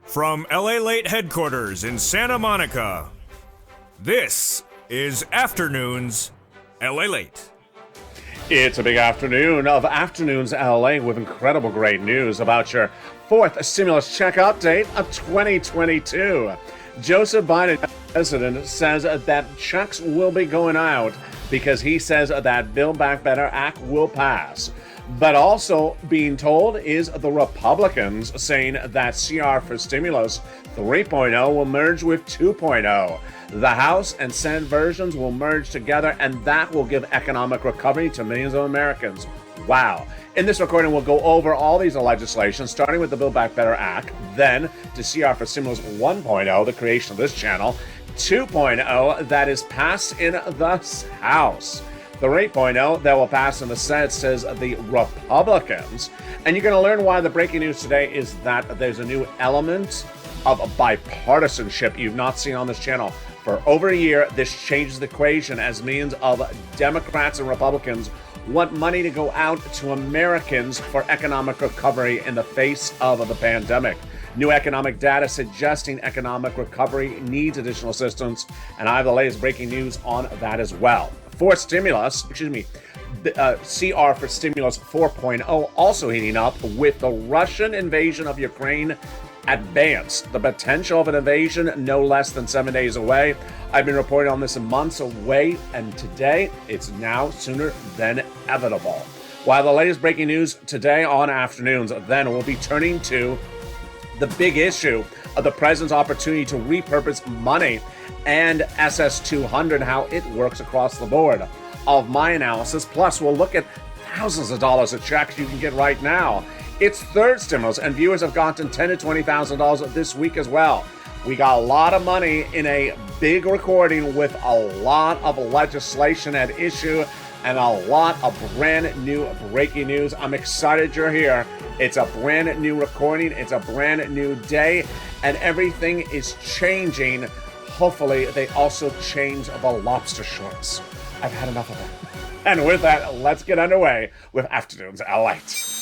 From LALATE headquarters in Santa Monica, this is Afternoons LALATE. It's a big afternoon of Afternoons LA with incredible great news about your fourth stimulus check update of 2022. Joseph Biden, president, says that checks will be going out because he says that Build Back Better Act will pass. But also being told is the Republicans saying that CR for Stimulus 3.0 will merge with 2.0. The House and Senate versions will merge together, and that will give economic recovery to millions of Americans. Wow. In this recording, we'll go over all these legislation, starting with the Build Back Better Act, then to CR for Stimulus 1.0, the creation of this channel, 2.0 that is passed in the House. The 3.0 that will pass in the Senate, says the Republicans. And you're going to learn why the breaking news today is that there's a new element of bipartisanship you've not seen on this channel. For over a year, this changes the equation as means of Democrats and Republicans want money to go out to Americans for economic recovery in the face of the pandemic. New economic data suggesting economic recovery needs additional assistance, and I have the latest breaking news on that as well. CR for Stimulus 4.0 also heating up with the Russian invasion of Ukraine advanced. The potential of an invasion no less than 7 days away. I've been reporting on this months away, and today it's now sooner than inevitable. While the latest breaking news today on Afternoons, then we'll be turning to the big issue of the president's opportunity to repurpose money and SS200, how it works across the board of my analysis. Plus, we'll look at thousands of dollars of checks you can get right now. It's third stimulus, and viewers have gotten $10,000 to $20,000 this week as well. We got a lot of money in a big recording with a lot of legislation at issue and a lot of brand new breaking news. I'm excited you're here. It's a brand new recording. It's a brand new day, and everything is changing. Hopefully, they also change the lobster shorts. I've had enough of that. And with that, let's get underway with Afternoons LALATE.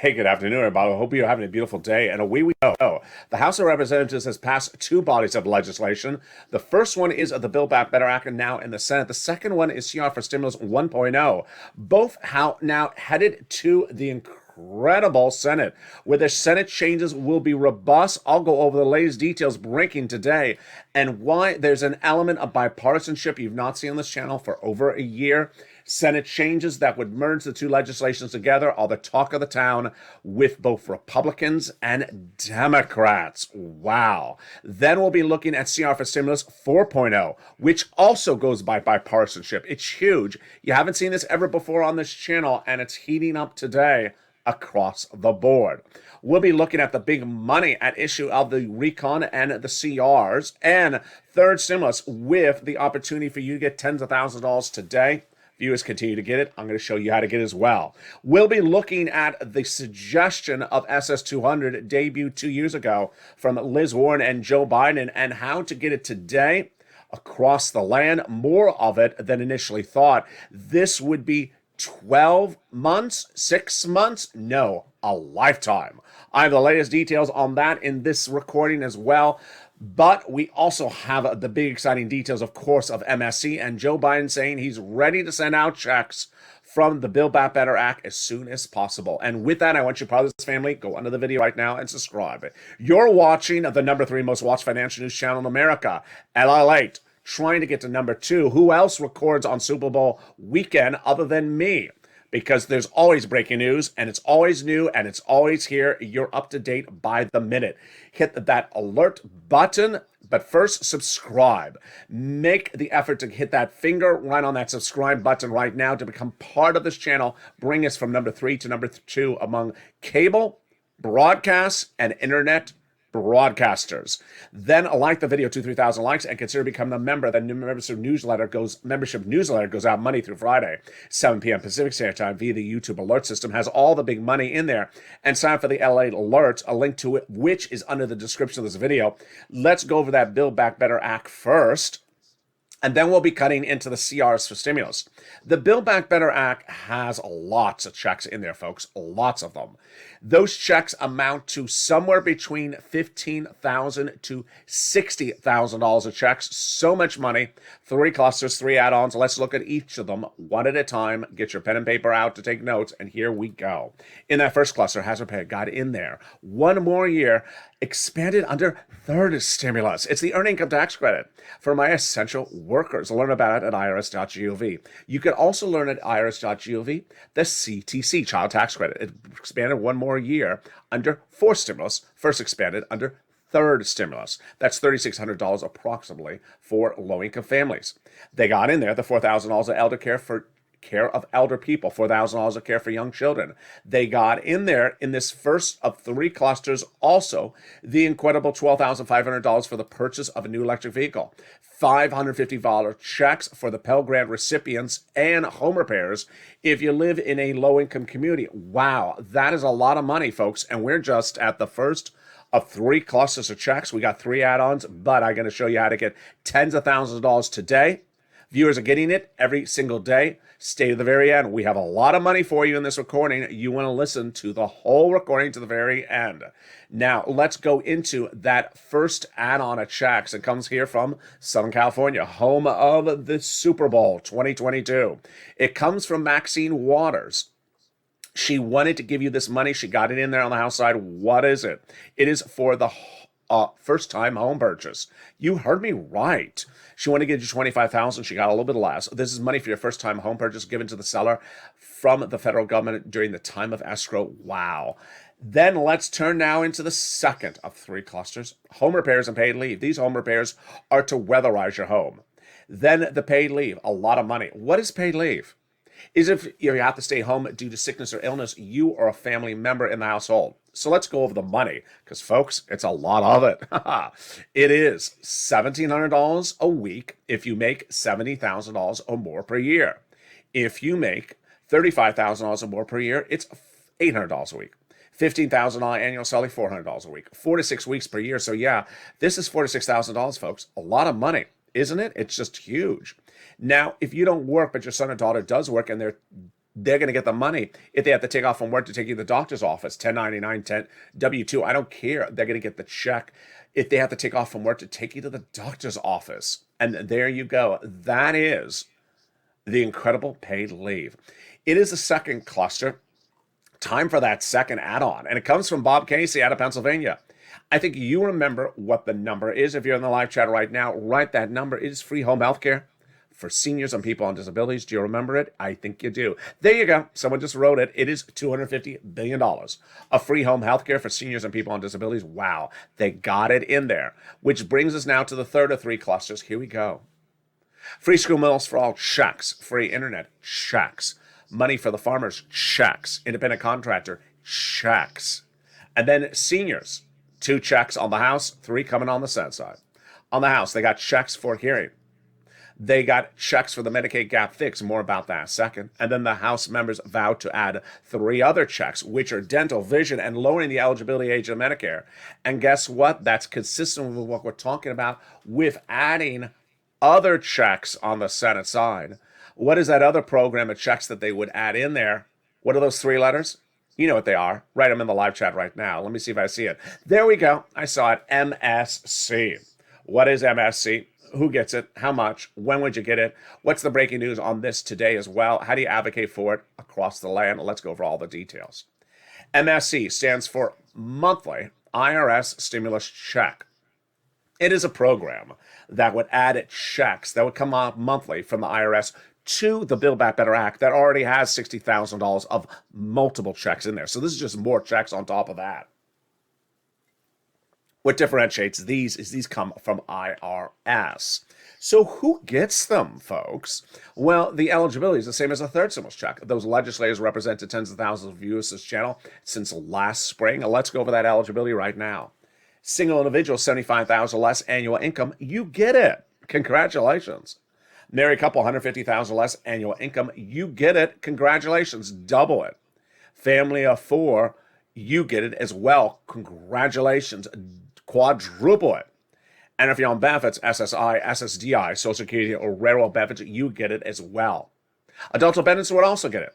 Hey, good afternoon, everybody. I hope you're having a beautiful day. And away we go. The House of Representatives has passed two bodies of legislation. The first one is the Build Back Better Act, and now in the Senate. The second one is CR for Stimulus 1.0. Both now headed to the incredible Senate, where the Senate changes will be robust. I'll go over the latest details breaking today and why there's an element of bipartisanship you've not seen on this channel for over a year. Senate changes that would merge the two legislations together are the talk of the town with both Republicans and Democrats. Wow. Then we'll be looking at CR for Stimulus 4.0, which also goes by bipartisanship. It's huge. You haven't seen this ever before on this channel, and it's heating up today across the board. We'll be looking at the big money at issue of the recon and the CRs, and third stimulus with the opportunity for you to get tens of thousands of dollars today. Viewers continue to get it. I'm going to show you how to get it as well. We'll be looking at the suggestion of SS200 debuted 2 years ago from Liz Warren and Joe Biden and how to get it today across the land. More of it than initially thought. This would be 12 months, 6 months? No, a lifetime. I have the latest details on that in this recording as well. But we also have the big exciting details, of course, of MSC and Joe Biden saying he's ready to send out checks from the Build Back Better Act as soon as possible. And with that, I want you, part of this family, go under the video right now and subscribe. You're watching the number 3 most watched financial news channel in America, LALATE, trying to get to number 2. Who else records on Super Bowl weekend other than me? Because there's always breaking news, and it's always new, and it's always here. You're up to date by the minute. Hit that alert button, but first, subscribe. Make the effort to hit that finger right on that subscribe button right now to become part of this channel. Bring us from number 3 to number 2 among cable, broadcasts and internet broadcasters. Then like the video, 2,000-3,000 likes, and consider becoming a member. The membership newsletter goes out Monday through Friday, 7 p.m. Pacific Standard Time via the YouTube alert system. Has all the big money in there. And sign up for the LALATE alerts, a link to it, which is under the description of this video. Let's go over that Build Back Better Act first. And then we'll be cutting into the CRs for stimulus. The Build Back Better Act has lots of checks in there, folks, lots of them. Those checks amount to somewhere between $15,000 to $60,000 of checks. So much money. 3 clusters, 3 add-ons. Let's look at each of them one at a time. Get your pen and paper out to take notes, and here we go. In that first cluster, hazard pay got in there. 1 more year, expanded under third stimulus. It's the earned income tax credit for my essential workers. Learn about it at irs.gov. You can also learn at irs.gov the CTC, child tax credit. It expanded 1 more year under fourth stimulus, first expanded under third stimulus. That's $3,600 approximately for low-income families. They got in there the $4,000 of elder care for care of elder people, $4,000 of care for young children. They got in there in this first of 3 clusters also the incredible $12,500 for the purchase of a new electric vehicle, $550 checks for the Pell Grant recipients and home repairs if you live in a low-income community. Wow, that is a lot of money, folks, and we're just at the first of 3 clusters of checks. We got 3 add-ons, but I'm going to show you how to get tens of thousands of dollars today. Viewers are getting it every single day. Stay to the very end. We have a lot of money for you in this recording. You want to listen to the whole recording to the very end. Now, let's go into that first add-on of checks. It comes here from Southern California, home of the Super Bowl 2022. It comes from Maxine Waters. She wanted to give you this money. She got it in there on the house side. What is it? It is for the first-time home purchase. You heard me right. She wanted to give you $25,000. She got a little bit less. This is money for your first-time home purchase given to the seller from the federal government during the time of escrow. Wow. Then let's turn now into the second of 3 clusters, home repairs and paid leave. These home repairs are to weatherize your home. Then the paid leave, a lot of money. What is paid leave? Is if you have to stay home due to sickness or illness, you or a family member in the household. So let's go over the money, because, folks, it's a lot of it. It is $1,700 a week if you make $70,000 or more per year. If you make $35,000 or more per year, it's $800 a week. $15,000 annual salary, $400 a week. 4 to 6 weeks per year. So, yeah, this is $4,000 to $6,000, folks. A lot of money, isn't it? It's just huge. Now, if you don't work, but your son or daughter does work, and they're going to get the money if they have to take off from work to take you to the doctor's office, 1099, W-2, I don't care. They're going to get the check if they have to take off from work to take you to the doctor's office. And there you go. That is the incredible paid leave. It is the second cluster. Time for that second add-on. And it comes from Bob Casey out of Pennsylvania. I think you remember what the number is. If you're in the live chat right now, write that number. It is free home health care for seniors and people on disabilities. Do you remember it? I think you do. There you go. Someone just wrote it. It is $250 billion of free home health care for seniors and people on disabilities. Wow. They got it in there, which brings us now to the third of 3 clusters. Here we go. Free school meals for all, checks. Free internet, checks. Money for the farmers, checks. Independent contractor, checks. And then seniors, 2 checks on the house, 3 coming on the Senate side. On the house, they got checks for hearing. They got checks for the Medicaid gap fix. More about that in a second. And then the House members vowed to add 3 other checks, which are dental, vision, and lowering the eligibility age of Medicare. And guess what? That's consistent with what we're talking about with adding other checks on the Senate side. What is that other program of checks that they would add in there? What are those 3 letters? You know what they are. Write them in the live chat right now. Let me see if I see it. There we go. I saw it. MSC. What is MSC? Who gets it? How much? When would you get it? What's the breaking news on this today as well? How do you advocate for it across the land? Let's go over all the details. MSC stands for Monthly IRS Stimulus Check. It is a program that would add checks that would come out monthly from the IRS to the Build Back Better Act that already has $60,000 of multiple checks in there. So this is just more checks on top of that. What differentiates these is these come from IRS. So who gets them, folks? Well, the eligibility is the same as a third stimulus check. Those legislators represented tens of thousands of viewers this channel since last spring. Let's go over that eligibility right now. Single individual, 75,000 less annual income, you get it. Congratulations. Married couple, 150,000 less annual income, you get it. Congratulations, double it. Family of four, you get it as well. Congratulations, quadruple it. And if you're on benefits, SSI, SSDI, Social Security, or railroad benefits, you get it as well. Adult dependents would also get it.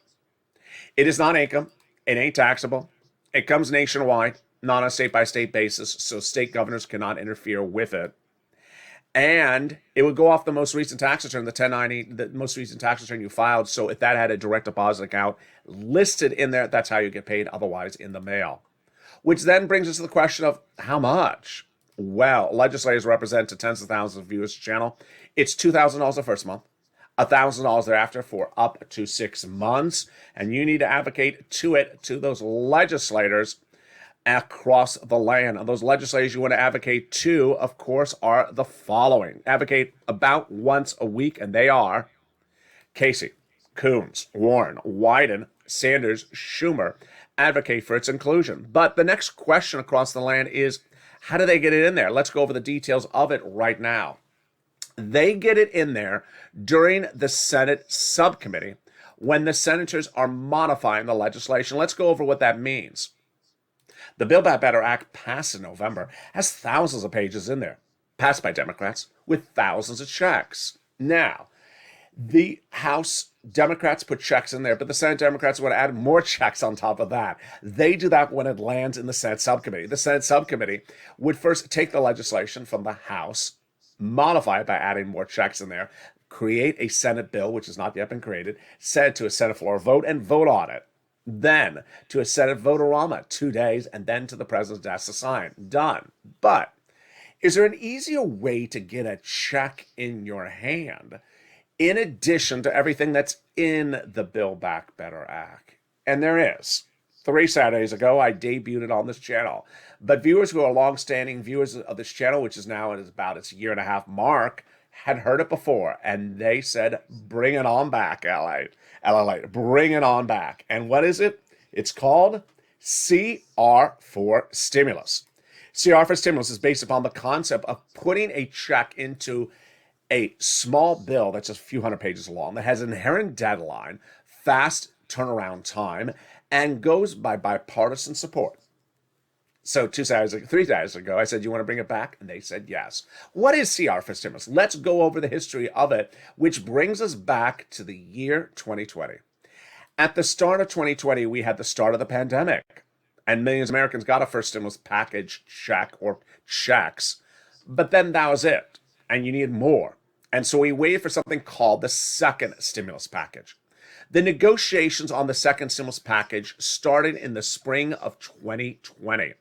It is not income. It ain't taxable. It comes nationwide, not on a state-by-state basis, so state governors cannot interfere with it. And it would go off the most recent tax return, the 1090, the most recent tax return you filed. So if that had a direct deposit account listed in there, that's how you get paid, otherwise in the mail. Which then brings us to the question of how much? Well, legislators represent to tens of thousands of viewers channel. It's $2,000 the first month, $1,000 thereafter for up to 6 months. And you need to advocate to those legislators across the land. And those legislators you want to advocate to, of course, are the following. Advocate about once a week, and they are Casey, Coons, Warren, Wyden, Sanders, Schumer. Advocate for its inclusion. But the next question across the land is, how do they get it in there? Let's go over the details of it right now. They get it in there during the Senate subcommittee when the senators are modifying the legislation. Let's go over what that means. The Build Back Better Act, passed in November, has thousands of pages in there, passed by Democrats with thousands of checks. Now, the House Democrats put checks in there, but the Senate Democrats want to add more checks on top of that. They do that when it lands in the Senate subcommittee. The Senate subcommittee would first take the legislation from the House, modify it by adding more checks in there, create a Senate bill, which has not yet been created, send it to a Senate floor vote, and vote on it. Then to a Senate vote-a-rama, 2 days, and then to the president's desk to sign. Done. But is there an easier way to get a check in your hand in addition to everything that's in the Build Back Better Act? And there is. 3 Saturdays ago, I debuted it on this channel. But viewers who are longstanding viewers of this channel, which is now at about its 1.5 year mark, had heard it before. And they said, bring it on back, LALATE. Bring it on back. And what is it? It's called CR for Stimulus. CR for Stimulus is based upon the concept of putting a check into a small bill that's just a few hundred pages long, that has an inherent deadline, fast turnaround time, and goes by bipartisan support. So 3 Saturdays ago, I said, you want to bring it back? And they said yes. What is CR for Stimulus? Let's go over the history of it, which brings us back to the year 2020. At the start of 2020, we had the start of the pandemic, and millions of Americans got a first stimulus package check or checks, but then that was it, and you needed more. And so we waited for something called the second stimulus package. The negotiations on the second stimulus package started in the spring of 2020.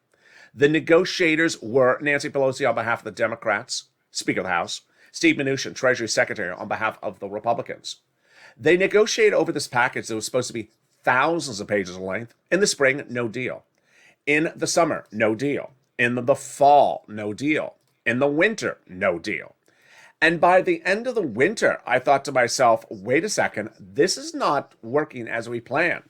The negotiators were Nancy Pelosi on behalf of the Democrats, Speaker of the House, Steve Mnuchin, Treasury Secretary, on behalf of the Republicans. They negotiated over this package that was supposed to be thousands of pages in length. In the spring, no deal. In the summer, no deal. In the fall, no deal. In the winter, no deal. And by the end of the winter, I thought to myself, wait a second, this is not working as we planned.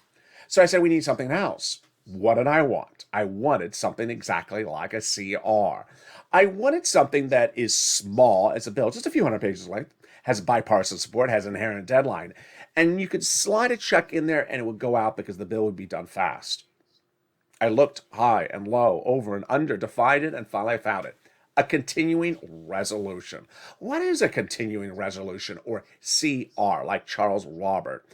So I said, we need something else. What did I want? I wanted something exactly like a CR. I wanted something that is small as a bill, just a few hundred pages length, has bipartisan support, has an inherent deadline, and you could slide a check in there and it would go out because the bill would be done fast. I looked high and low, over and under, divided, and finally I found it. A continuing resolution. What is a continuing resolution, or CR, like Charles Robert?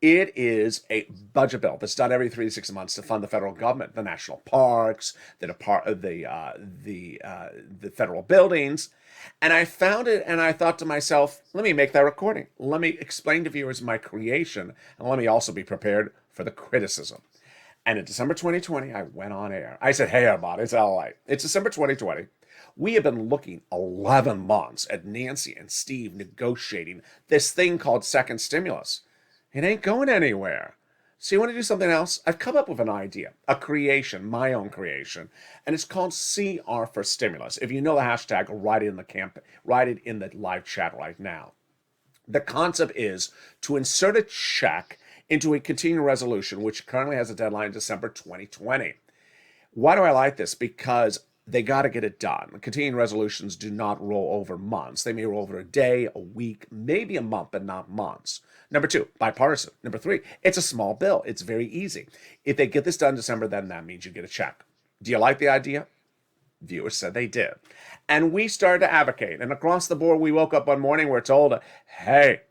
It is a budget bill that's done every 3 to 6 months to fund the federal government, the national parks, the federal buildings. And I found it and I thought to myself, let me make that recording. Let me explain to viewers my creation, and let me also be prepared for the criticism. And in December 2020, I went on air. I said, hey, everybody, it's LA. It's December 2020. We have been looking 11 months at Nancy and Steve negotiating this thing called second stimulus. It ain't going anywhere. So you want to do something else? I've come up with an idea, a creation, my own creation, and it's called CR for stimulus. If you know the hashtag, write it in the live chat right now. The concept is to insert a check into a continuing resolution, which currently has a deadline December 2020. Why do I like this? Because they got to get it done. Continuing resolutions do not roll over months. They may roll over a day, a week, maybe a month, but not months. Number two, bipartisan. Number three, it's a small bill. It's very easy. If they get this done in December, then that means you get a check. Do you like the idea? Viewers said they did. And we started to advocate. And across the board, we woke up one morning, we're told, hey,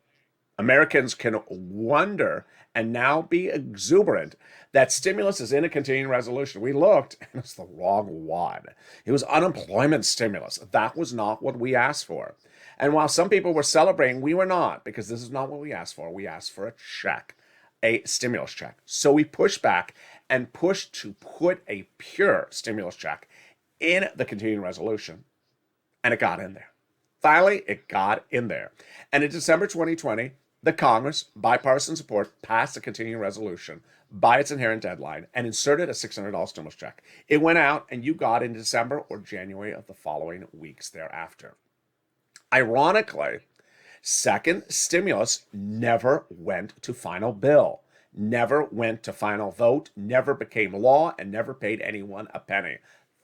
Americans can wonder and now be exuberant that stimulus is in a continuing resolution. We looked, and it's the wrong one. It was unemployment stimulus. That was not what we asked for. And while some people were celebrating, we were not, because this is not what we asked for. We asked for a check, a stimulus check. So we pushed back and pushed to put a pure stimulus check in the continuing resolution, and it got in there. Finally, it got in there. And in December 2020, the Congress, bipartisan support, passed a continuing resolution by its inherent deadline and inserted a $600 stimulus check. It went out, and you got it in December or January of the following weeks thereafter. Ironically, second stimulus never went to final bill, never went to final vote, never became law, and never paid anyone a penny.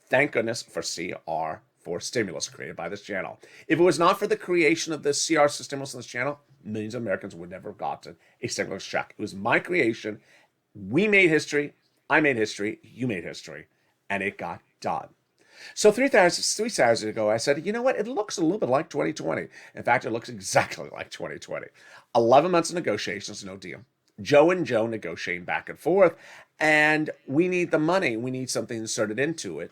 Thank goodness for CR for stimulus created by this channel. If it was not for the creation of this CR for stimulus on this channel, millions of Americans would never have gotten a stimulus check. It was my creation. We made history. I made history. You made history. And it got done. So 3 Saturdays ago, I said, you know what? It looks a little bit like 2020. In fact, it looks exactly like 2020. 11 months of negotiations, no deal. Joe and Joe negotiating back and forth. And we need the money. We need something inserted into it.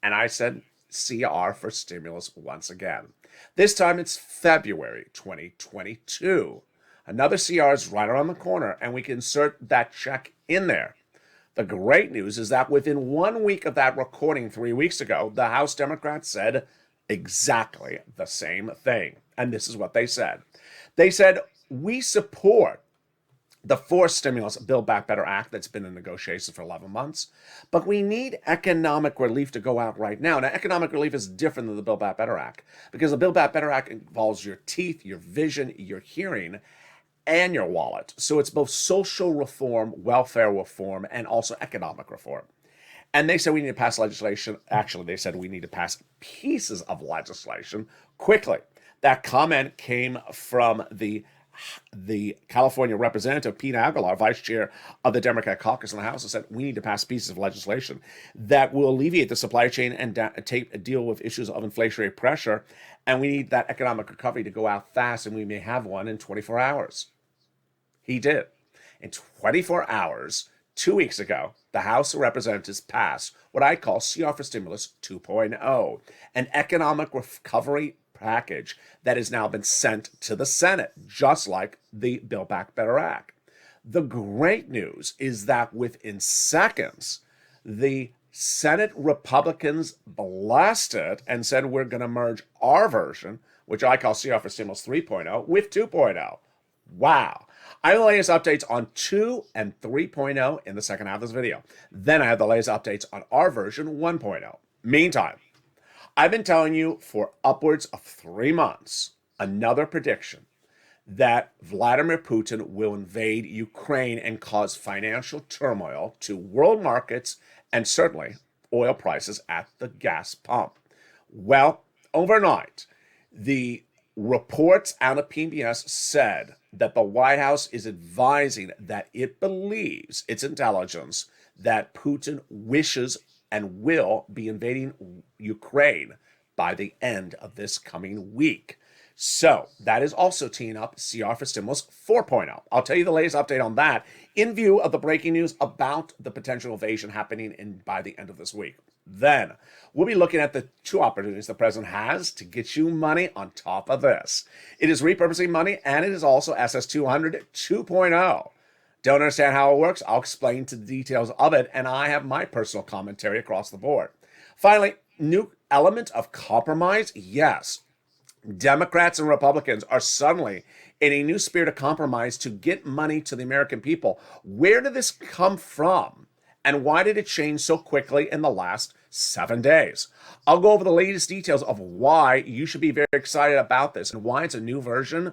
And I said, CR for stimulus once again. This time it's February 2022. Another CR is right around the corner, and we can insert that check in there. The great news is that within 1 week of that recording 3 weeks ago, the House Democrats said exactly the same thing. And this is what they said. They said, we support the forced stimulus Build Back Better Act that's been in negotiations for 11 months, but we need economic relief to go out right now. Now, economic relief is different than the Build Back Better Act because the Build Back Better Act involves your teeth, your vision, your hearing, and your wallet. So it's both social reform, welfare reform, and also economic reform. And they said we need to pass legislation. Actually, they said we need to pass pieces of legislation quickly. That comment came from the California representative, Pete Aguilar, vice chair of the Democrat caucus in the House, and said we need to pass pieces of legislation that will alleviate the supply chain and deal with issues of inflationary pressure. And we need that economic recovery to go out fast, and we may have one in 24 hours. He did. In 24 hours, 2 weeks ago, the House of Representatives passed what I call CR for Stimulus 2.0, an economic recovery package that has now been sent to the Senate, just like the Build Back Better Act. The great news is that within seconds, the Senate Republicans blasted and said we're going to merge our version, which I call CR for Stimulus 3.0, with 2.0. Wow. I have the latest updates on 2 and 3.0 in the second half of this video. Then I have the latest updates on our version 1.0. Meantime, I've been telling you for upwards of 3 months, another prediction that Vladimir Putin will invade Ukraine and cause financial turmoil to world markets and certainly oil prices at the gas pump. Well, overnight, the reports out of PBS said that the White House is advising that it believes, its intelligence, that Putin wishes and will be invading Ukraine by the end of this coming week. So that is also teeing up CR for Stimulus 4.0. I'll tell you the latest update on that in view of the breaking news about the potential invasion happening by the end of this week. Then we'll be looking at the 2 opportunities the president has to get you money on top of this. It is repurposing money, and it is also SS200 2.0. Don't understand how it works? I'll explain to the details of it, and I have my personal commentary across the board. Finally, new element of compromise? Yes. Democrats and Republicans are suddenly in a new spirit of compromise to get money to the American people. Where did this come from? And why did it change so quickly in the last 7 days? I'll go over the latest details of why you should be very excited about this and why it's a new version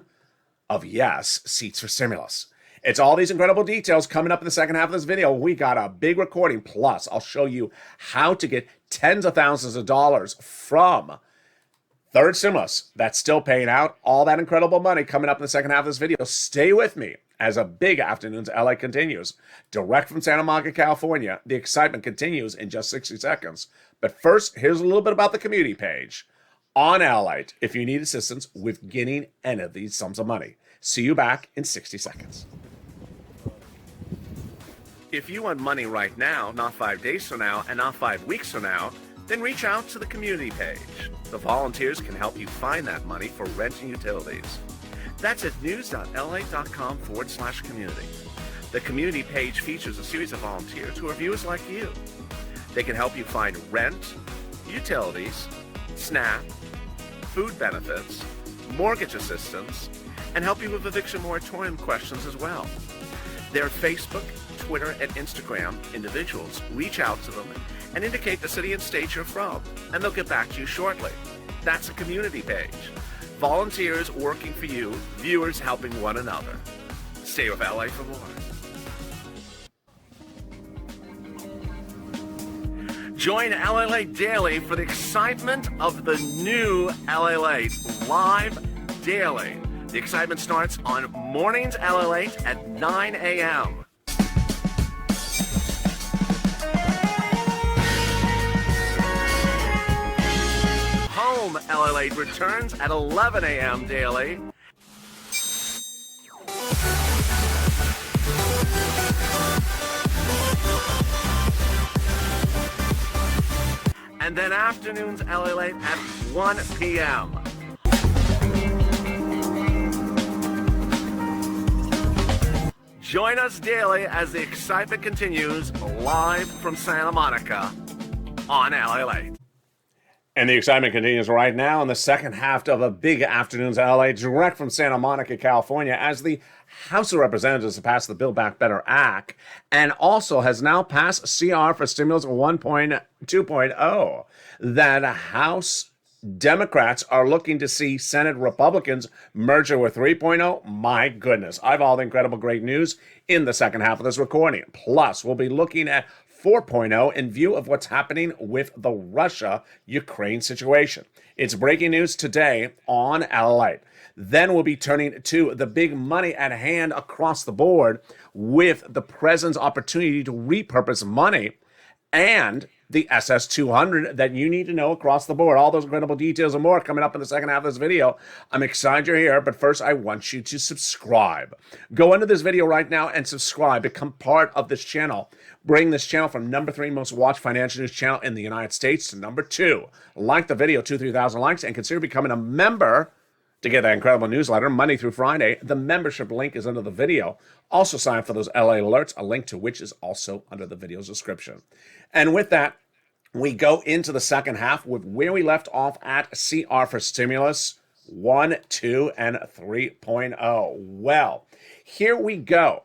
of Yes, Seats for Stimulus. It's all these incredible details coming up in the second half of this video. We got a big recording. Plus, I'll show you how to get tens of thousands of dollars from third stimulus that's still paying out. All that incredible money coming up in the second half of this video. Stay with me as a big afternoon's LA continues. Direct from Santa Monica, California. The excitement continues in just 60 seconds. But first, here's a little bit about the community page on LALATE if you need assistance with getting any of these sums of money. See you back in 60 seconds. If you want money right now, not 5 days from now, and not 5 weeks from now, then reach out to the community page. The volunteers can help you find that money for rent and utilities. That's at news.la.com/community. The community page features a series of volunteers who are viewers like you. They can help you find rent, utilities, SNAP, food benefits, mortgage assistance, and help you with eviction moratorium questions as well. Their Facebook, Twitter, and Instagram individuals reach out to them and indicate the city and state you're from, and they'll get back to you shortly. That's a community page. Volunteers working for you, viewers helping one another. Stay with LA for more. Join LALATE Daily for the excitement of the new LALATE live daily. The excitement starts on mornings LALATE at 9 a.m. Home LALATE returns at 11 a.m. daily. And then afternoons LALATE at 1 p.m. Join us daily as the excitement continues live from Santa Monica on LALATE. And the excitement continues right now in the second half of a big afternoon's LA, direct from Santa Monica, California, as the House of Representatives has passed the Build Back Better Act and also has now passed CR for Stimulus 1.2.0. That House Democrats are looking to see Senate Republicans merge with 3.0. My goodness, I have all the incredible great news in the second half of this recording. Plus, we'll be looking at 4.0 in view of what's happening with the Russia-Ukraine situation. It's breaking news today on LALATE. Then we'll be turning to the big money at hand across the board with the president's opportunity to repurpose money and the SS200 that you need to know across the board. All those incredible details and more coming up in the second half of this video. I'm excited you're here, but first I want you to subscribe. Go into this video right now and subscribe. Become part of this channel. Bring this channel from number 3 most watched financial news channel in the United States to number 2. Like the video, 2,000-3,000 likes, and consider becoming a member to get that incredible newsletter Monday through Friday. The membership link is under the video. Also sign up for those LA alerts, a link to which is also under the video's description. And with that, we go into the second half with where we left off at CR for Stimulus 1, 2, and 3.0. Well, here we go.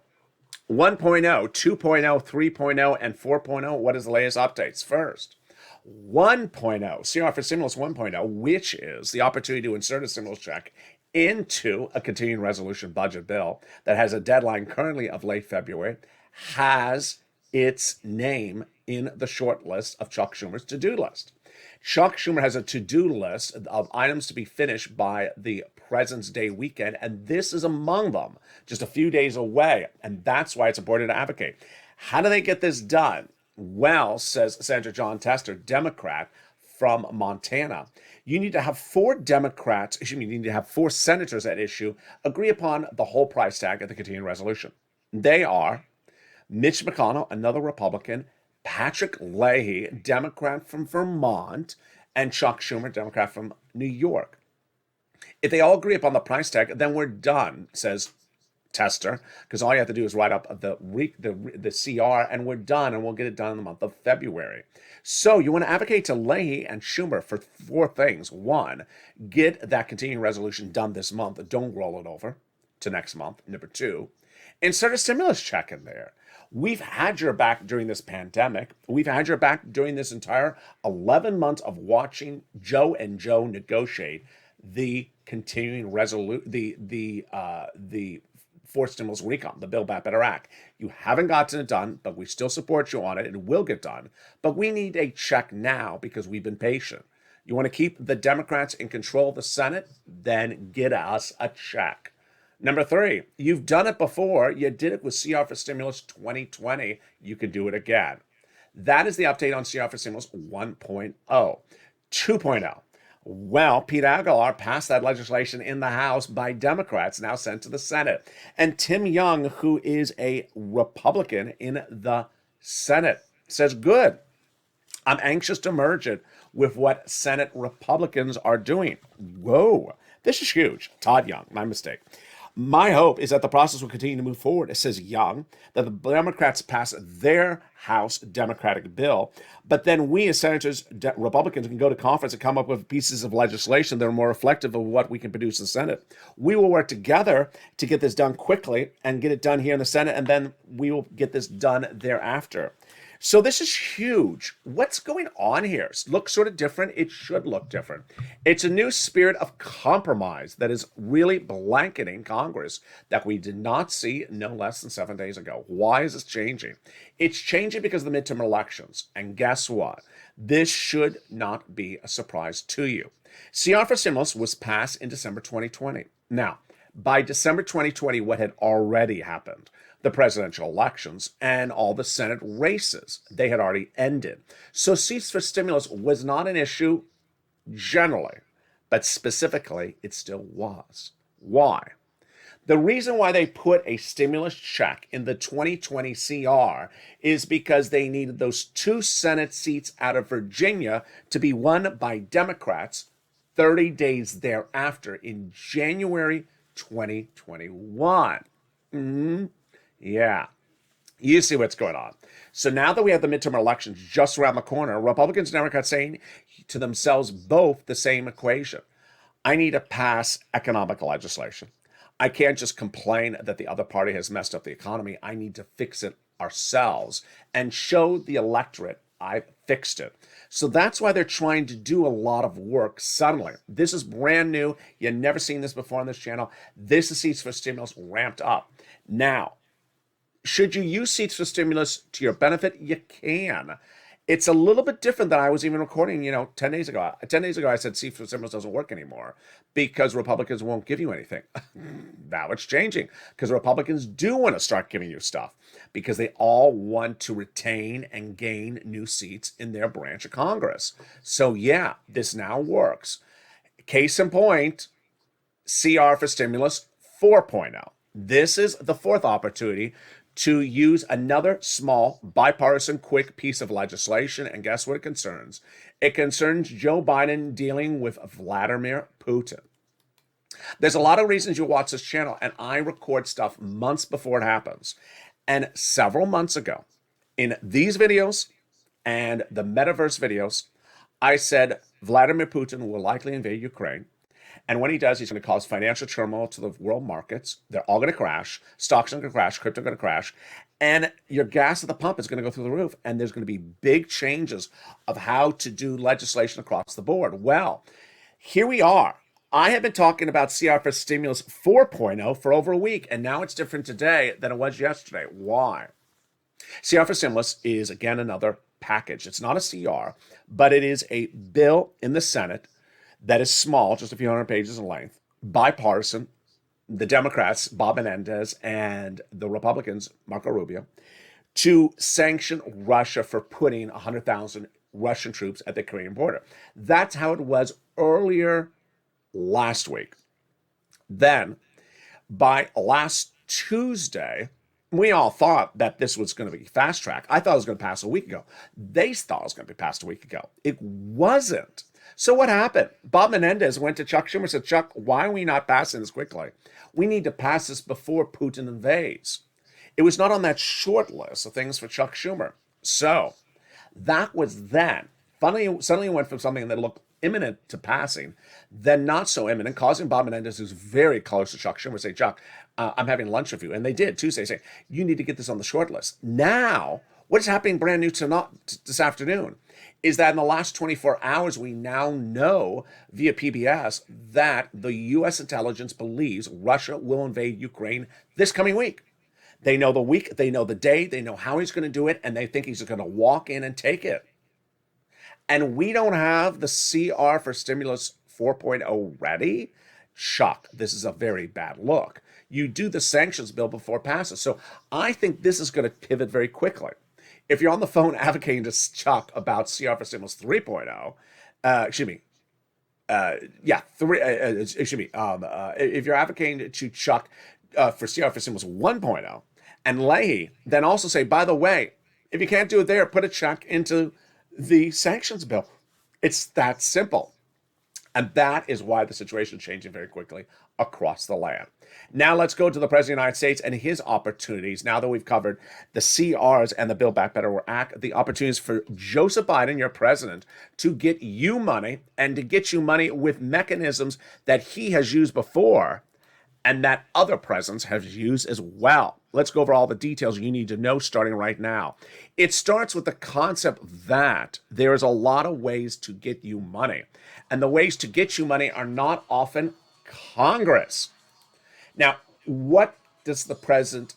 1.0, 2.0, 3.0, and 4.0. What is the latest updates? First, 1.0, CR for Stimulus 1.0, which is the opportunity to insert a stimulus check into a continuing resolution budget bill that has a deadline currently of late February, has its name in the short list of Chuck Schumer's to-do list. Chuck Schumer has a to-do list of items to be finished by the President's Day weekend, and this is among them, just a few days away, and that's why it's important to advocate. How do they get this done? Well, says Senator John Tester, Democrat from Montana, you need to have 4 senators at issue agree upon the whole price tag of the continuing resolution. They are Mitch McConnell, another Republican, Patrick Leahy, Democrat from Vermont, and Chuck Schumer, Democrat from New York. If they all agree upon the price tag, then we're done, says tester, because all you have to do is write up the CR and we're done, and we'll get it done in the month of February. So you want to advocate to Leahy and Schumer for 4 things. 1, get that continuing resolution done this month. Don't roll it over to next month. Number 2, insert a stimulus check in there. We've had your back during this pandemic. We've had your back during this entire 11 months of watching Joe and Joe negotiate the continuing the forced stimulus recon, the Build Back Better Act. You haven't gotten it done, but we still support you on it. It will get done. But we need a check now because we've been patient. You want to keep the Democrats in control of the Senate? Then get us a check. Number 3, you've done it before. You did it with CR for Stimulus 2020. You can do it again. That is the update on CR for Stimulus 1.0. 2.0. Well, Pete Aguilar passed that legislation in the House by Democrats, now sent to the Senate. And Tim Young, who is a Republican in the Senate, says, good. I'm anxious to merge it with what Senate Republicans are doing. Whoa, this is huge. Todd Young, my mistake. My hope is that the process will continue to move forward, it says Young, that the Democrats pass their House Democratic bill, but then we as senators, Republicans, can go to conference and come up with pieces of legislation that are more reflective of what we can produce in the Senate. We will work together to get this done quickly and get it done here in the Senate, and then we will get this done thereafter. So this is huge. What's going on here? It looks sort of different. It should look different. It's a new spirit of compromise that is really blanketing Congress that we did not see no less than 7 days ago. Why is this changing? It's changing because of the midterm elections. And guess what? This should not be a surprise to you. CR for Stimulus was passed in December 2020. Now, by December 2020, what had already happened? The presidential elections and all the Senate races, they had already ended. So seats for stimulus was not an issue generally, but specifically it still was. Why? The reason why they put a stimulus check in the 2020 CR is because they needed those 2 Senate seats out of Virginia to be won by Democrats 30 days thereafter in January 2021. Yeah, you see what's going on. So now that we have the midterm elections just around the corner, Republicans and Democrats saying to themselves both the same equation. I need to pass economic legislation. I can't just complain that the other party has messed up the economy. I need to fix it ourselves and show the electorate I've fixed it. So that's why they're trying to do a lot of work suddenly. This is brand new. You've never seen this before on this channel. This is Seats for Stimulus ramped up. Now, should you use Seats for Stimulus to your benefit? You can. It's a little bit different than I was even recording, 10 days ago. 10 days ago, I said Seats for Stimulus doesn't work anymore because Republicans won't give you anything. Now it's changing because Republicans do want to start giving you stuff because they all want to retain and gain new seats in their branch of Congress. So yeah, this now works. Case in point, CR for Stimulus 4.0. This is the 4th opportunity to use another small, bipartisan, quick piece of legislation. And guess what it concerns? It concerns Joe Biden dealing with Vladimir Putin. There's a lot of reasons you watch this channel, and I record stuff months before it happens. And several months ago, in these videos and the metaverse videos, I said Vladimir Putin will likely invade Ukraine. And when he does, he's going to cause financial turmoil to the world markets. They're all going to crash. Stocks are going to crash. Crypto going to crash. And your gas at the pump is going to go through the roof. And there's going to be big changes of how to do legislation across the board. Well, here we are. I have been talking about CR for Stimulus 4.0 for over a week. And now it's different today than it was yesterday. Why? CR for Stimulus is, again, another package. It's not a CR, but it is a bill in the Senate that is small, just a few hundred pages in length, bipartisan. The Democrats, Bob Menendez, and the Republicans, Marco Rubio, to sanction Russia for putting 100,000 Russian troops at the Korean border. That's how it was earlier last week. Then, by last Tuesday, we all thought that this was going to be fast track. I thought it was going to pass a week ago. They thought it was going to be passed a week ago. It wasn't. So what happened? Bob Menendez went to Chuck Schumer and said, Chuck, why are we not passing this quickly? We need to pass this before Putin invades. It was not on that short list of things for Chuck Schumer. So that was then. Finally, suddenly it went from something that looked imminent to passing, then not so imminent, causing Bob Menendez, who's very close to Chuck Schumer, to say, Chuck, I'm having lunch with you. And they did Tuesday, say, you need to get this on the short list. Now, what is happening brand new this afternoon is that in the last 24 hours, we now know via PBS that the U.S. intelligence believes Russia will invade Ukraine this coming week. They know the week, they know the day, they know how he's going to do it, and they think he's going to walk in and take it. And we don't have the CR for Stimulus 4.0 ready. Shock. This is a very bad look. You do the sanctions bill before it passes. So I think this is going to pivot very quickly. If you're on the phone advocating to Chuck about CR for Stimulus 3.0, if you're advocating to Chuck for CR for Stimulus 1.0 and Leahy, then also say, by the way, if you can't do it there, put a check into the sanctions bill. It's that simple. And that is why the situation is changing very quickly across the land. Now let's go to the President of the United States and his opportunities. Now that we've covered the CRs and the Build Back Better Act, the opportunities for Joseph Biden, your president, to get you money and to get you money with mechanisms that he has used before and that other presidents have used as well. Let's go over all the details you need to know starting right now. It starts with the concept that there is a lot of ways to get you money. And the ways to get you money are not often Congress. Now, what does the president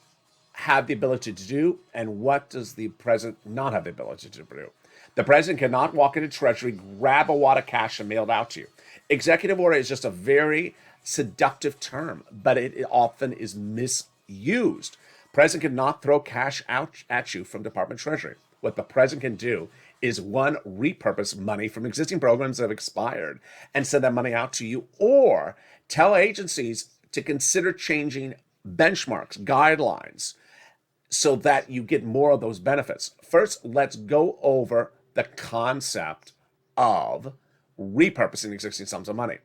have the ability to do, and what does the president not have the ability to do? The president cannot walk into Treasury, grab a wad of cash, and mail it out to you. Executive order is just a very seductive term, but it often is misused. President cannot throw cash out at you from Department of Treasury. What the president can do is, one, repurpose money from existing programs that have expired and send that money out to you, or tell agencies to consider changing benchmarks, guidelines, so that you get more of those benefits. First, let's go over the concept of repurposing existing sums of money.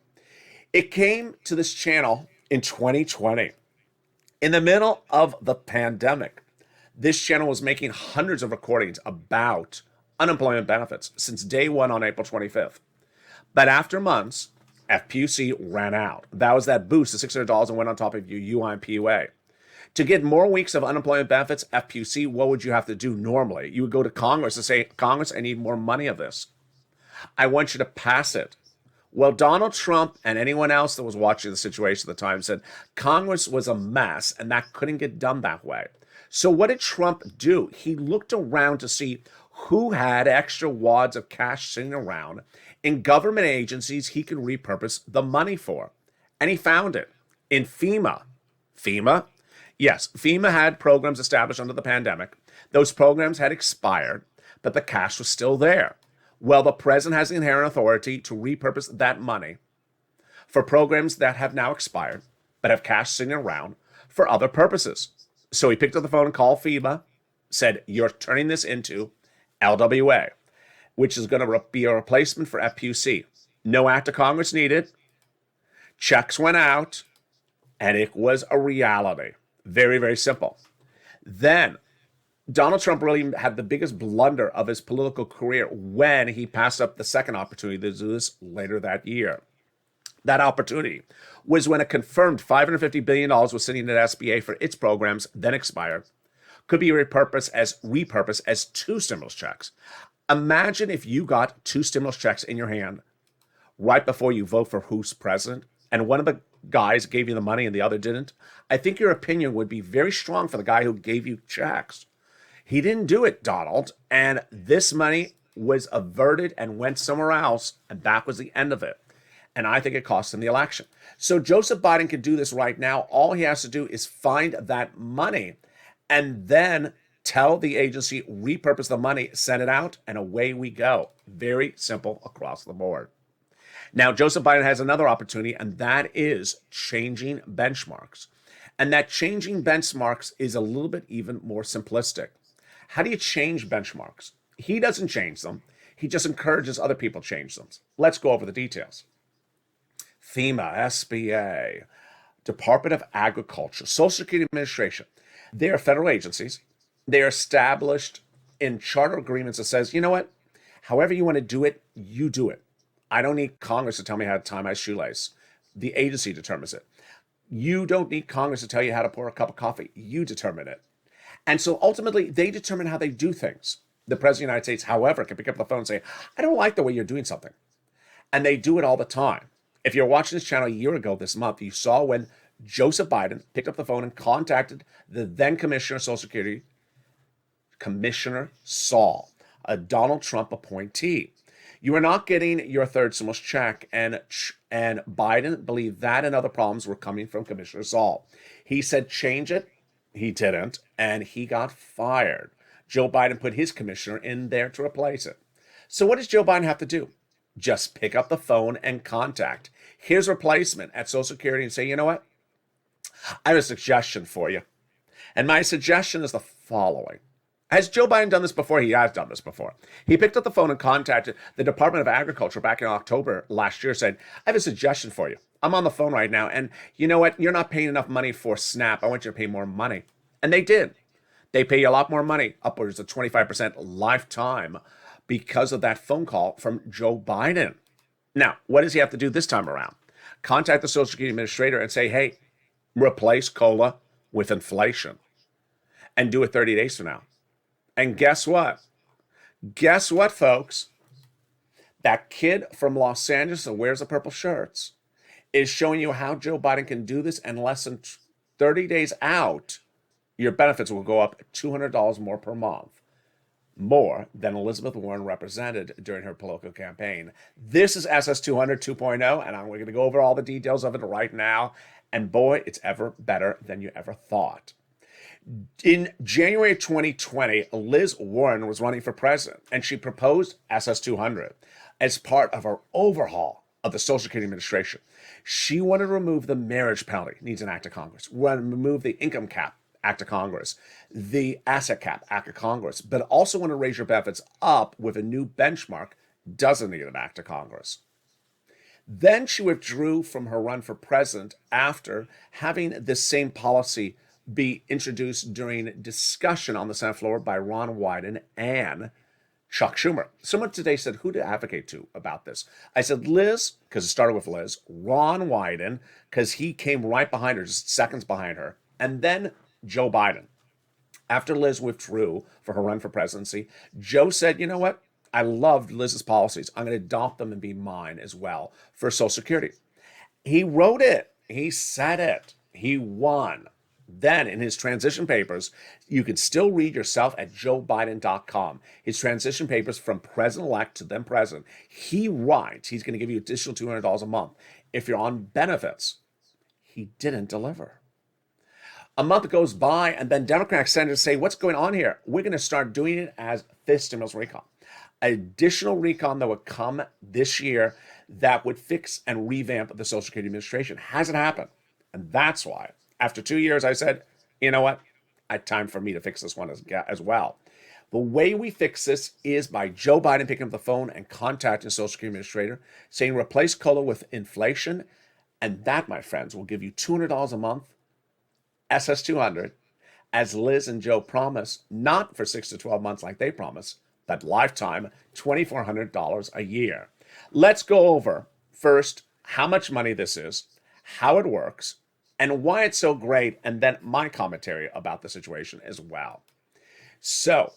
It came to this channel in 2020. In the middle of the pandemic, this channel was making hundreds of recordings about unemployment benefits since day one on April 25th. But after months, FPUC ran out. That was that boost of $600 and went on top of your UI and PUA. To get more weeks of unemployment benefits, FPUC, what would you have to do normally? You would go to Congress and say, Congress, I need more money of this. I want you to pass it. Well, Donald Trump and anyone else that was watching the situation at the time said Congress was a mess and that couldn't get done that way. So what did Trump do? He looked around to see who had extra wads of cash sitting around in government agencies he could repurpose the money for. And he found it in FEMA. FEMA? Yes, FEMA had programs established under the pandemic. Those programs had expired, but the cash was still there. Well, the president has the inherent authority to repurpose that money for programs that have now expired, but have cash sitting around for other purposes. So he picked up the phone and called FEMA, said, you're turning this into LWA, which is going to be a replacement for FPUC. No act of Congress needed. Checks went out, and it was a reality. Very, very simple. Then Donald Trump really had the biggest blunder of his political career when he passed up the second opportunity to do this later that year. That opportunity was when a confirmed $550 billion was sitting at SBA for its programs, then expired, could be repurposed as two stimulus checks. Imagine if you got two stimulus checks in your hand right before you vote for who's president, and one of the guys gave you the money and the other didn't. I think your opinion would be very strong for the guy who gave you checks. He didn't do it, Donald, and this money was averted and went somewhere else, and that was the end of it. And I think it cost him the election. So Joseph Biden can do this right now. All he has to do is find that money and then tell the agency, repurpose the money, send it out, and away we go. Very simple across the board. Now, Joseph Biden has another opportunity, and that is changing benchmarks. And that changing benchmarks is a little bit even more simplistic. How do you change benchmarks? He doesn't change them. He just encourages other people to change them. Let's go over the details. FEMA, SBA, Department of Agriculture, Social Security Administration. They are federal agencies. They are established in charter agreements that says, you know what? However you want to do it, you do it. I don't need Congress to tell me how to tie my shoelace. The agency determines it. You don't need Congress to tell you how to pour a cup of coffee. You determine it. And so ultimately, they determine how they do things. The President of the United States, however, can pick up the phone and say, I don't like the way you're doing something. And they do it all the time. If you're watching this channel a year ago this month, you saw when Joseph Biden picked up the phone and contacted the then Commissioner of Social Security, Commissioner Saul, a Donald Trump appointee. You are not getting your third stimulus check, and Biden believed that and other problems were coming from Commissioner Saul. He said change it. He didn't, and he got fired. Joe Biden put his commissioner in there to replace it. So what does Joe Biden have to do? Just pick up the phone and contact his replacement at Social Security and say, you know what? I have a suggestion for you. And my suggestion is the following. Has Joe Biden done this before? He has done this before. He picked up the phone and contacted the Department of Agriculture back in October last year, said, I have a suggestion for you. I'm on the phone right now, and you know what? You're not paying enough money for SNAP. I want you to pay more money. And they did. They pay you a lot more money, upwards of 25% lifetime, because of that phone call from Joe Biden. Now, what does he have to do this time around? Contact the Social Security Administrator and say, hey, replace COLA with inflation. And do it 30 days from now. And guess what? Guess what, folks? That kid from Los Angeles that wears the purple shirts is showing you how Joe Biden can do this, and less than 30 days out, your benefits will go up $200 more per month, more than Elizabeth Warren represented during her political campaign. This is SS200 2.0, and we're going to go over all the details of it right now. And boy, it's ever better than you ever thought. In January 2020, Liz Warren was running for president, and she proposed SS200 as part of her overhaul of the Social Security Administration. She wanted to remove the marriage penalty, needs an act of Congress, wanted to remove the income cap, act of Congress, the asset cap, act of Congress, but also want to raise your benefits up with a new benchmark, doesn't need an act of Congress. Then she withdrew from her run for president after having this same policy be introduced during discussion on the Senate floor by Ron Wyden and Chuck Schumer. Someone today said, who to advocate to about this? I said, Liz, because it started with Liz, Ron Wyden, because he came right behind her, just seconds behind her, and then Joe Biden. After Liz withdrew for her run for presidency, Joe said, you know what? I loved Liz's policies. I'm going to adopt them and be mine as well for Social Security. He wrote it. He said it. He won. Then in his transition papers, you can still read yourself at joebiden.com. His transition papers from president-elect to then president. He writes he's going to give you additional $200 a month if you're on benefits. He didn't deliver. A month goes by, and then Democratic senators say, what's going on here? We're going to start doing it as fifth stimulus recon. Additional recon that would come this year that would fix and revamp the Social Security Administration. Hasn't happened. And that's why, after 2 years, I said, you know what? It's time for me to fix this one as well. The way we fix this is by Joe Biden picking up the phone and contacting the Social Security Administrator, saying replace COLA with inflation. And that, my friends, will give you $200 a month, SS200, as Liz and Joe promise, not for 6 to 12 months like they promise, but lifetime, $2,400 a year. Let's go over first how much money this is, how it works, and why it's so great, and then my commentary about the situation as well. So,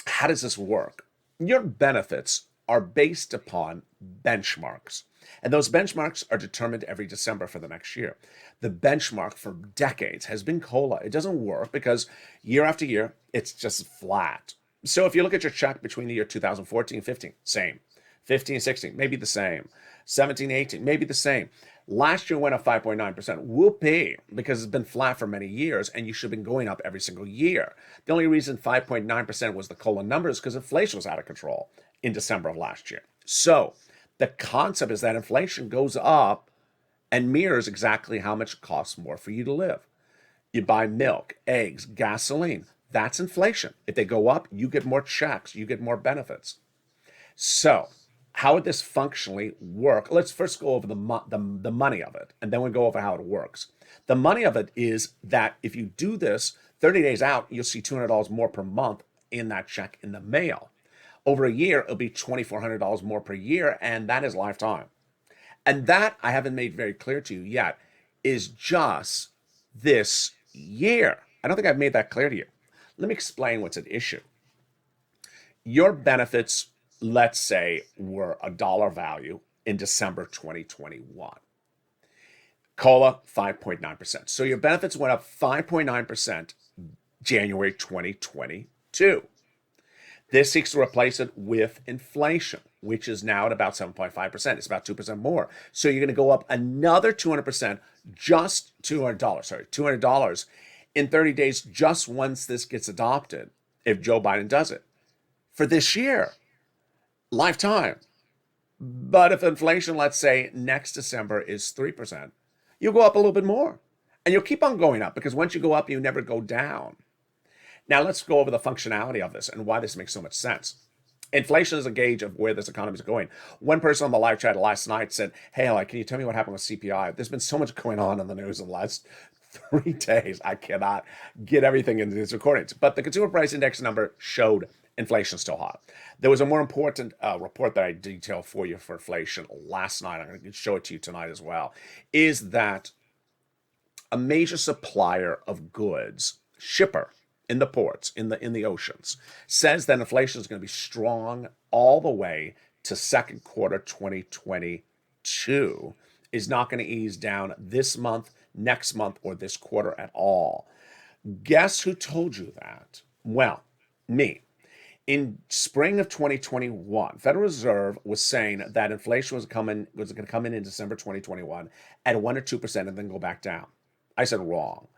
how does this work? Your benefits are based upon benchmarks, and those benchmarks are determined every December for the next year. The benchmark for decades has been COLA. It doesn't work because year after year, it's just flat. So if you look at your check between the year 2014 and 15, same. 15, 16, maybe the same. 17, 18, maybe the same. Last year went up 5.9%. Whoopee, because it's been flat for many years, and you should have been going up every single year. The only reason 5.9% was the COLA numbers because inflation was out of control in December of last year. So the concept is that inflation goes up and mirrors exactly how much it costs more for you to live. You buy milk, eggs, gasoline. That's inflation. If they go up, you get more checks, you get more benefits. So, how would this functionally work? Let's first go over the money of it, and then we'll go over how it works. The money of it is that if you do this 30 days out, you'll see $200 more per month in that check in the mail. Over a year, it'll be $2,400 more per year, and that is lifetime. And that, I haven't made very clear to you yet, is just this year. I don't think I've made that clear to you. Let me explain what's at issue. Your benefits, let's say, were a dollar value in December 2021. COLA, 5.9%. So your benefits went up 5.9% January 2022. This seeks to replace it with inflation, which is now at about 7.5%. It's about 2% more. So you're going to go up another 200%, just $200 in 30 days, just once this gets adopted, if Joe Biden does it, for this year, lifetime. But if inflation, let's say next December is 3%, you'll go up a little bit more. And you'll keep on going up, because once you go up, you never go down. Now let's go over the functionality of this and why this makes so much sense. Inflation is a gauge of where this economy is going. One person on the live chat last night said, hey, can you tell me what happened with CPI? There's been so much going on in the news in the last 3 days. I cannot get everything into these recordings. But the consumer price index number showed inflation still hot. There was a more important report that I detailed for you for inflation last night. I'm going to show it to you tonight as well. Is that a major supplier of goods, shipper in the ports, in the oceans, says that inflation is going to be strong all the way to second quarter 2022, is not going to ease down this month, next month, or this quarter at all. Guess who told you that? Well, me. In spring of 2021, Federal Reserve was saying that inflation was going to come in December 2021 at 1 or 2% and then go back down. I said wrong.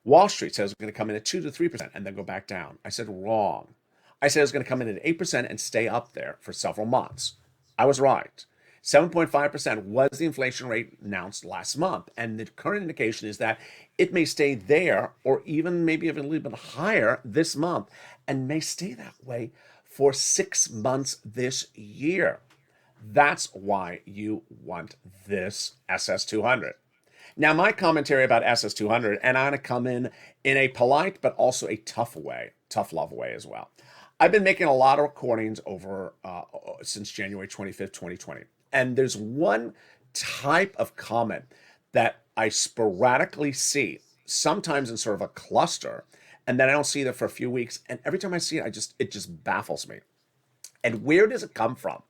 Wall Street says it's going to come in at 2 to 3% and then go back down. I said wrong. I said it's going to come in at 8% and stay up there for several months. I was right. 7.5% was the inflation rate announced last month. And the current indication is that it may stay there, or even maybe even a little bit higher this month, and may stay that way for 6 months this year. That's why you want this SS200. Now, my commentary about SS200, and I'm going to come in a polite but also a tough love way as well. I've been making a lot of recordings over since January 25th, 2020. And there's one type of comment that I sporadically see, sometimes in sort of a cluster, and then I don't see that for a few weeks. And every time I see it, it just baffles me. And where does it come from?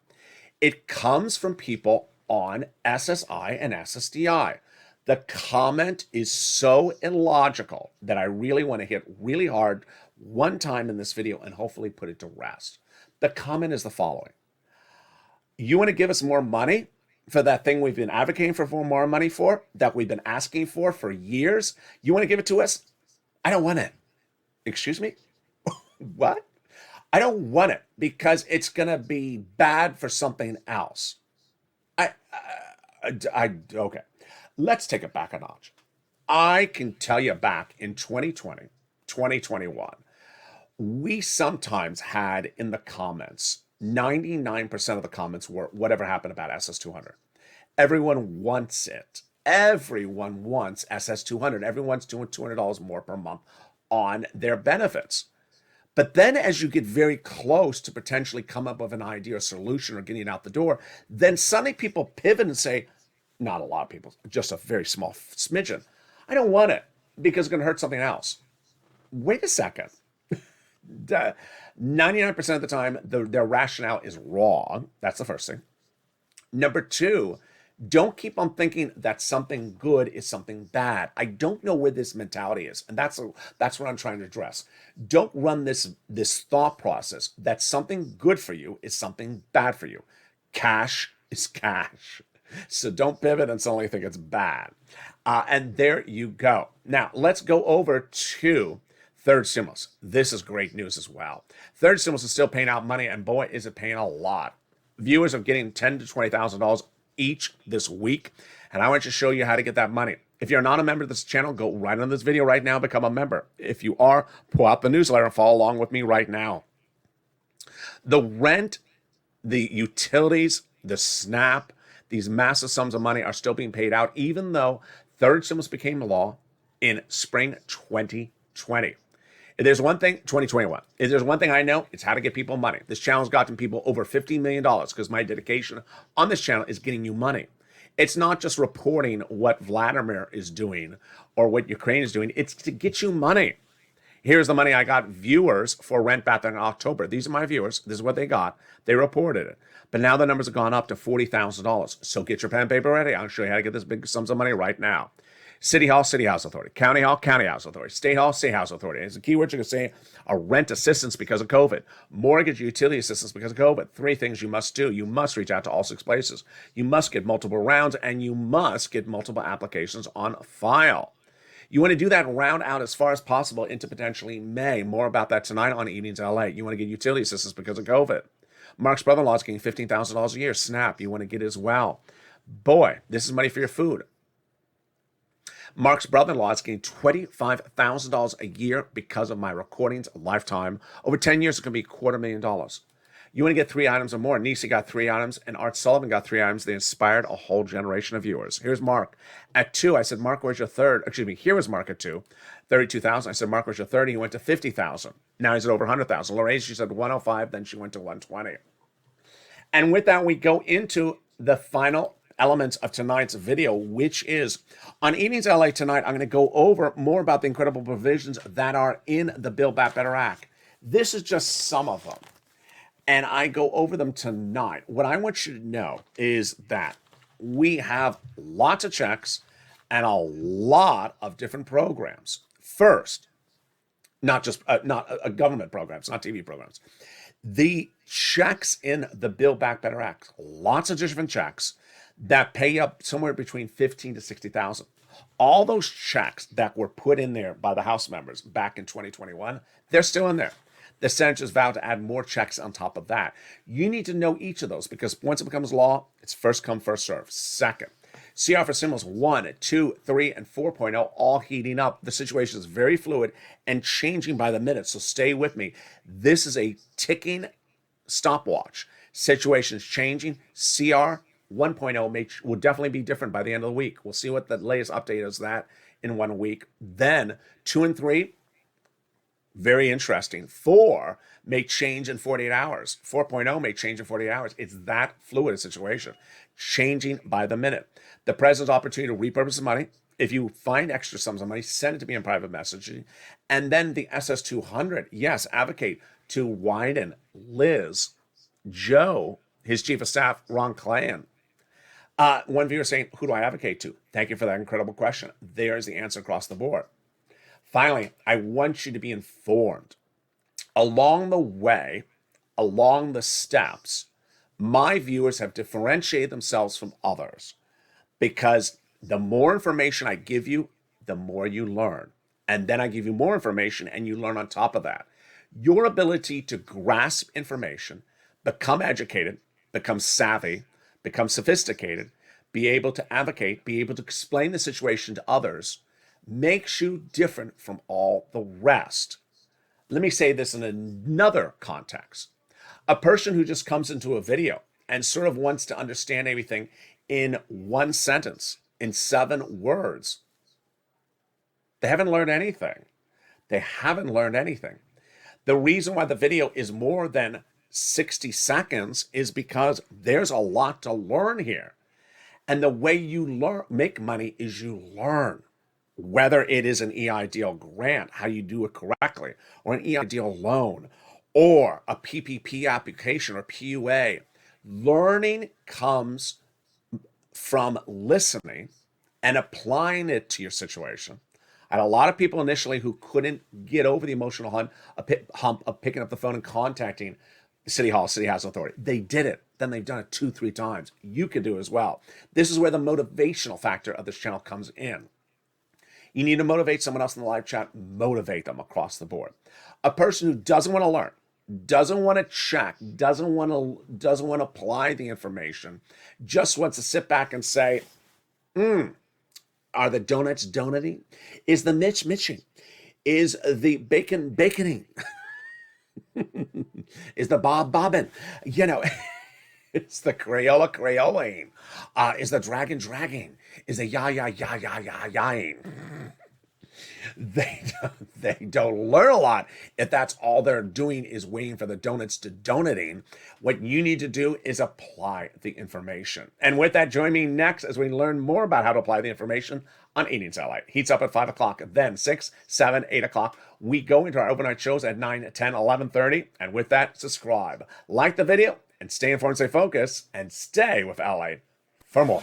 It comes from people on SSI and SSDI. The comment is so illogical that I really want to hit really hard one time in this video and hopefully put it to rest. The comment is the following. You want to give us more money for that thing we've been advocating for more money for, that we've been asking for years? You want to give it to us? I don't want it. Excuse me? What? I don't want it because it's going to be bad for something else. Okay. Let's take it back a notch. I can tell you back in 2020, 2021, we sometimes had in the comments, 99% of the comments were whatever happened about SS200. Everyone wants it. Everyone wants SS200. Everyone's doing $200 more per month on their benefits. But then as you get very close to potentially come up with an idea or solution or getting it out the door, then suddenly people pivot and say, not a lot of people, just a very small smidgen, I don't want it because it's going to hurt something else. Wait a second. 99% of the time, their rationale is wrong. That's the first thing. Number two, don't keep on thinking that something good is something bad. I don't know where this mentality is, and that's what I'm trying to address. Don't run this thought process that something good for you is something bad for you. Cash is cash. So don't pivot and suddenly think it's bad. And there you go. Now, let's go over to third stimulus. This is great news as well. Third stimulus is still paying out money, and boy, is it paying a lot. Viewers are getting $10,000 to $20,000 each this week, and I want to show you how to get that money. If you're not a member of this channel, go right on this video right now, become a member. If you are, pull out the newsletter and follow along with me right now. The rent The utilities, the SNAP, these massive sums of money are still being paid out, even though third stimulus became law in spring 2020. If there's one thing, 2021, if there's one thing I know, it's how to get people money. This channel's gotten people over $15 million because my dedication on this channel is getting you money. It's not just reporting what Vladimir is doing or what Ukraine is doing. It's to get you money. Here's the money I got viewers for Rent Back in October. These are my viewers. This is what they got. They reported it. But now the numbers have gone up to $40,000. So get your pen and paper ready. I'll show you how to get this big sums of money right now. City Hall, City House Authority. County Hall, County House Authority. State Hall, State House Authority. As a keyword, you can say a rent assistance because of COVID. Mortgage utility assistance because of COVID. 3 things you must do. You must reach out to all 6 places. You must get multiple rounds, and you must get multiple applications on file. You want to do that round out as far as possible into potentially May. More about that tonight on Evenings LA. You want to get utility assistance because of COVID. Mark's brother-in-law is getting $15,000 a year. SNAP, you want to get as well. Boy, this is money for your food. Mark's brother-in-law is getting $25,000 a year because of my recordings, lifetime. Over 10 years, it's going to be $250,000. You want to get 3 items or more. Nisi got 3 items, and Art Sullivan got 3 items. They inspired a whole generation of viewers. Here's Mark. At 2, I said, Mark, where's your third? Excuse me, here was Mark at 2, 32,000. I said, Mark, where's your third? He went to 50,000. Now he's at over 100,000. Lorraine, she said 105, then she went to 120. And with that, we go into the final elements of tonight's video, which is on Evenings LA tonight. I'm going to go over more about the incredible provisions that are in the Build Back Better Act. This is just some of them, and I go over them tonight. What I want you to know is that we have lots of checks and a lot of different programs. First, not government programs, not TV programs. The checks in the Build Back Better Act, lots of different checks that pay up somewhere between $15,000 to $60,000. All those checks that were put in there by the House members back in 2021, they're still in there. The Senate vowed to add more checks on top of that. You need to know each of those because once it becomes law, it's first come, first serve. Second, CR for stimulus 1, 2, 3, and 4.0 all heating up. The situation is very fluid and changing by the minute, so stay with me. This is a ticking stopwatch. Situation is changing. CR 1.0 will definitely be different by the end of the week. We'll see what the latest update is that in 1 week. Then 2 and 3, very interesting. 4 may change in 48 hours. 4.0 may change in 48 hours. It's that fluid a situation, changing by the minute. The president's opportunity to repurpose the money. If you find extra sums of money, send it to me in private messaging. And then the SS200, yes, advocate to Wyden, Liz, Joe, his chief of staff, Ron Klain. One viewer saying, who do I advocate to? Thank you for that incredible question. There's the answer across the board. Finally, I want you to be informed. Along the way, along the steps, my viewers have differentiated themselves from others because the more information I give you, the more you learn. And then I give you more information and you learn on top of that. Your ability to grasp information, become educated, become savvy, become sophisticated, be able to advocate, be able to explain the situation to others, makes you different from all the rest. Let me say this in another context. A person who just comes into a video and sort of wants to understand everything in 1 sentence, in 7 words, they haven't learned anything. They haven't learned anything. The reason why the video is more than 60 seconds is because there's a lot to learn here. And the way you make money is you learn. Whether it is an EIDL grant, how you do it correctly, or an EIDL loan, or a PPP application or PUA, learning comes from listening and applying it to your situation. I had a lot of people initially who couldn't get over the emotional hump of picking up the phone and contacting City Hall, City House Authority. They did it. Then they've done it 2, 3 times. You could do it as well. This is where the motivational factor of this channel comes in. You need to motivate someone else in the live chat, motivate them across the board. A person who doesn't want to learn, doesn't want to check, doesn't want to apply the information, just wants to sit back and say, are the donuts donuting? Is the Mitch mitching? Is the bacon baconing? Is the Bob bobbing? You know, Is the Crayola Crayoling? Is the Dragon dragging? Is the yaing? They don't learn a lot if that's all they're doing is waiting for the donuts to donating. What you need to do is apply the information. And with that, join me next as we learn more about how to apply the information on 18 Satellite. Heats up at 5 o'clock, then 6, 7, 8 o'clock. We go into our overnight shows at 9, 10, 11:30. And with that, subscribe, like the video, and stay informed, stay focused, and stay with LALATE for more.